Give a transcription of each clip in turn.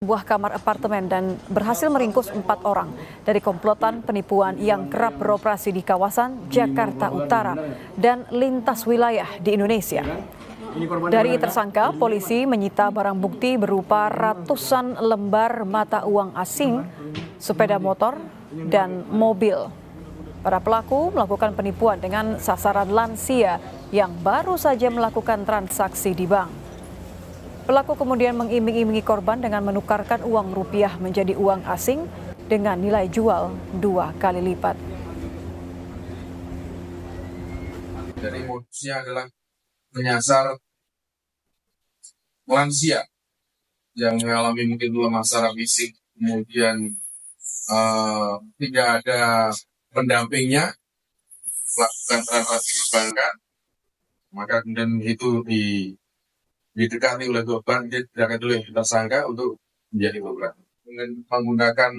sebuah kamar apartemen dan berhasil meringkus 4 orang dari komplotan penipuan yang kerap beroperasi di kawasan Jakarta Utara dan lintas wilayah di Indonesia. Dari tersangka, polisi menyita barang bukti berupa ratusan lembar mata uang asing, sepeda motor, dan mobil. Para pelaku melakukan penipuan dengan sasaran lansia yang baru saja melakukan transaksi di bank. Pelaku kemudian mengiming-imingi korban dengan menukarkan uang rupiah menjadi uang asing dengan nilai jual 2 kali lipat. Jadi modusnya adalah menyasar lansia yang mengalami mungkin masalah secara fisik, kemudian tidak ada pendampingnya, melakukan transaksi perbankan, maka kemudian itu didekati oleh korban, dia tidak dulu yang tersangka untuk menjadi korban. Dengan menggunakan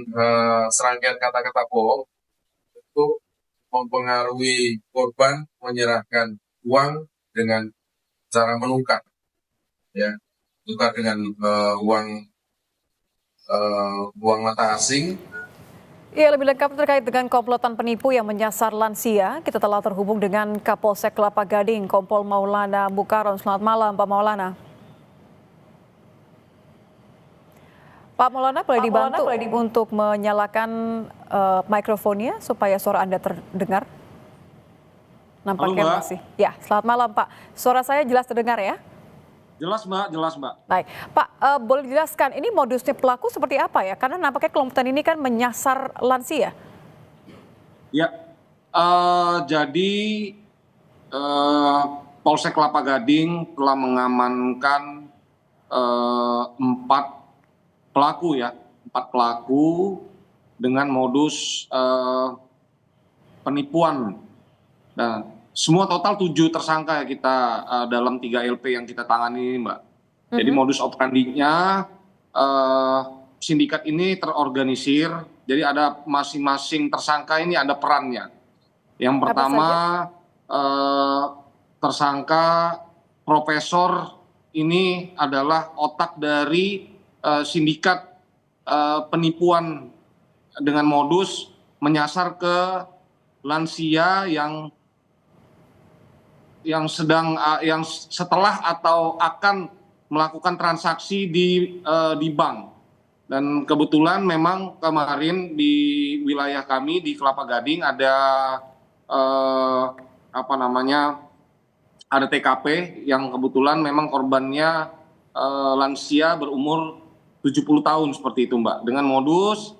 serangkaian kata-kata bohong untuk mempengaruhi korban menyerahkan uang dengan cara menukar, ya, tukar dengan uang mata asing. Ya, lebih lengkap terkait dengan komplotan penipu yang menyasar lansia, kita telah terhubung dengan Kapolsek Kelapa Gading, Kompol Maulana Bukaron. Selamat malam, Pak Maulana. Pak Maulana, boleh dibantu untuk menyalakan mikrofonnya supaya suara Anda terdengar? Nampaknya Halo, Mbak. masih. Ya, selamat malam, Pak. Suara saya jelas terdengar ya? Jelas, Mbak. Jelas, Mbak. Baik, Pak, boleh dijelaskan ini modusnya pelaku seperti apa ya? Karena nampaknya kelompok ini kan menyasar lansia. Ya, jadi Polsek Kelapa Gading telah mengamankan 4 pelaku ya, 4 pelaku dengan modus penipuan. Nah, semua total 7 tersangka ya kita dalam 3 LP yang kita tangani ini, Mbak. Jadi modus operandinya sindikat ini terorganisir. Jadi ada masing-masing tersangka ini ada perannya. Yang pertama tersangka Profesor ini adalah otak dari sindikat penipuan dengan modus menyasar ke lansia yang setelah atau akan melakukan transaksi di bank. Dan kebetulan memang kemarin di wilayah kami di Kelapa Gading ada ada TKP yang kebetulan memang korbannya lansia berumur 70 tahun seperti itu, Mbak. Dengan modus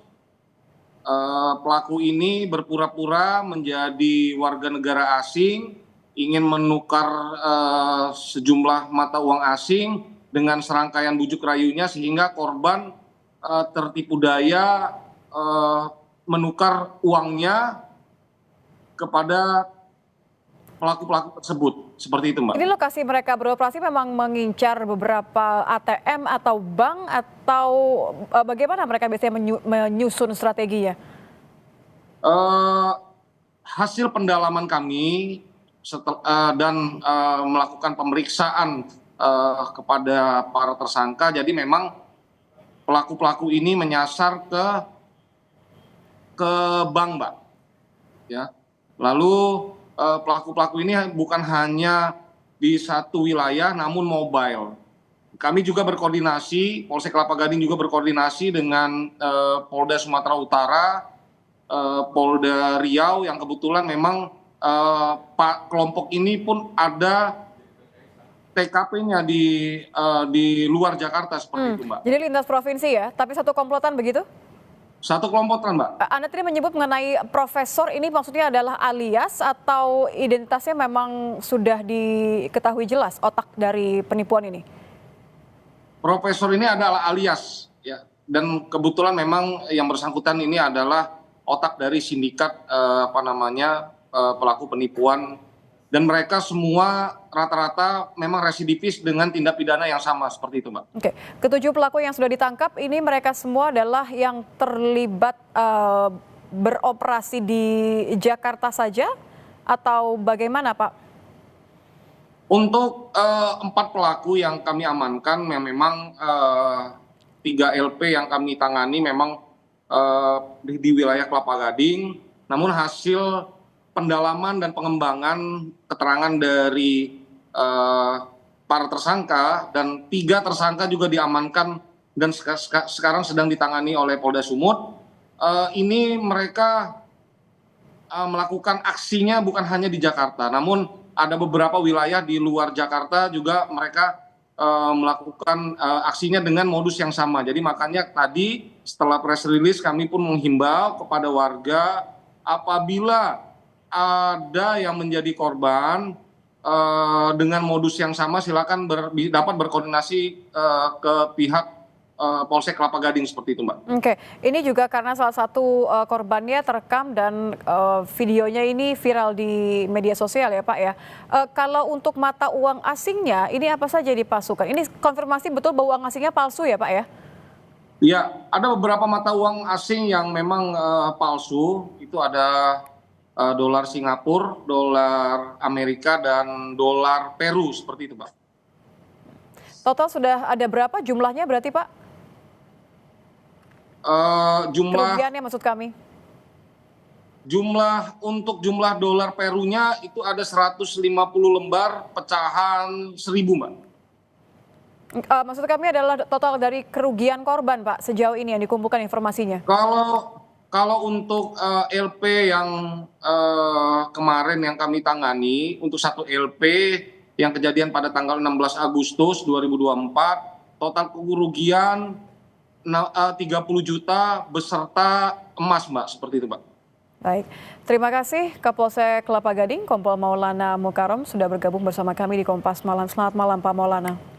pelaku ini berpura-pura menjadi warga negara asing, ingin menukar sejumlah mata uang asing dengan serangkaian bujuk rayunya sehingga korban tertipu daya menukar uangnya kepada pelaku-pelaku tersebut. Seperti itu, Mbak. Ini lokasi mereka beroperasi memang mengincar beberapa ATM atau bank atau bagaimana mereka biasanya menyusun strateginya? Hasil pendalaman kami dan melakukan pemeriksaan kepada para tersangka, jadi memang pelaku-pelaku ini menyasar ke bank, Mbak. Ya. Lalu pelaku-pelaku ini bukan hanya di satu wilayah namun mobile. Kami juga berkoordinasi, Polsek Kelapa Gading juga berkoordinasi dengan Polda Sumatera Utara, Polda Riau yang kebetulan memang kelompok ini pun ada TKP-nya di luar Jakarta seperti itu, Mbak. Jadi lintas provinsi ya, tapi satu komplotan begitu? Satu kelompokan, Mbak. Anda tadi menyebut mengenai profesor, ini maksudnya adalah alias atau identitasnya memang sudah diketahui jelas otak dari penipuan ini? Profesor ini adalah alias, ya. Dan kebetulan memang yang bersangkutan ini adalah otak dari sindikat pelaku penipuan. Dan mereka semua rata-rata memang residivis dengan tindak pidana yang sama seperti itu, Mbak. Oke, ketujuh pelaku yang sudah ditangkap ini mereka semua adalah yang terlibat beroperasi di Jakarta saja atau bagaimana, Pak? Untuk 4 pelaku yang kami amankan yang memang 3 LP yang kami tangani memang di wilayah Kelapa Gading, namun hasil pendalaman dan pengembangan keterangan dari para tersangka dan 3 tersangka juga diamankan dan sekarang sedang ditangani oleh Polda Sumut. Ini mereka melakukan aksinya bukan hanya di Jakarta, namun ada beberapa wilayah di luar Jakarta juga mereka melakukan aksinya dengan modus yang sama. Jadi makanya tadi setelah press release kami pun menghimbau kepada warga apabila ada yang menjadi korban dengan modus yang sama silakan dapat berkoordinasi ke pihak Polsek Kelapa Gading seperti itu, Mbak. Oke, ini juga karena salah satu korbannya terekam dan videonya ini viral di media sosial ya Pak ya. Kalau untuk mata uang asingnya, ini apa saja dipalsukan? Ini konfirmasi betul bahwa uang asingnya palsu ya Pak ya? Ya, ada beberapa mata uang asing yang memang palsu. Itu ada dolar Singapura, dolar Amerika, dan dolar Peru seperti itu, Pak. Total sudah ada berapa jumlahnya berarti Pak? Kerugiannya maksud kami. Untuk jumlah dolar Perunya itu ada 150 lembar pecahan 1.000, Mbak. Maksud kami adalah total dari kerugian korban Pak sejauh ini yang dikumpulkan informasinya. Kalau untuk LP yang kemarin yang kami tangani, untuk satu LP yang kejadian pada tanggal 16 Agustus 2024, total kerugian 30 juta beserta emas, Mbak, seperti itu, Mbak. Baik, terima kasih Kapolsek Kelapa Gading, Kompol Maulana Mukarom sudah bergabung bersama kami di Kompas Malam. Selamat malam Pak Maulana.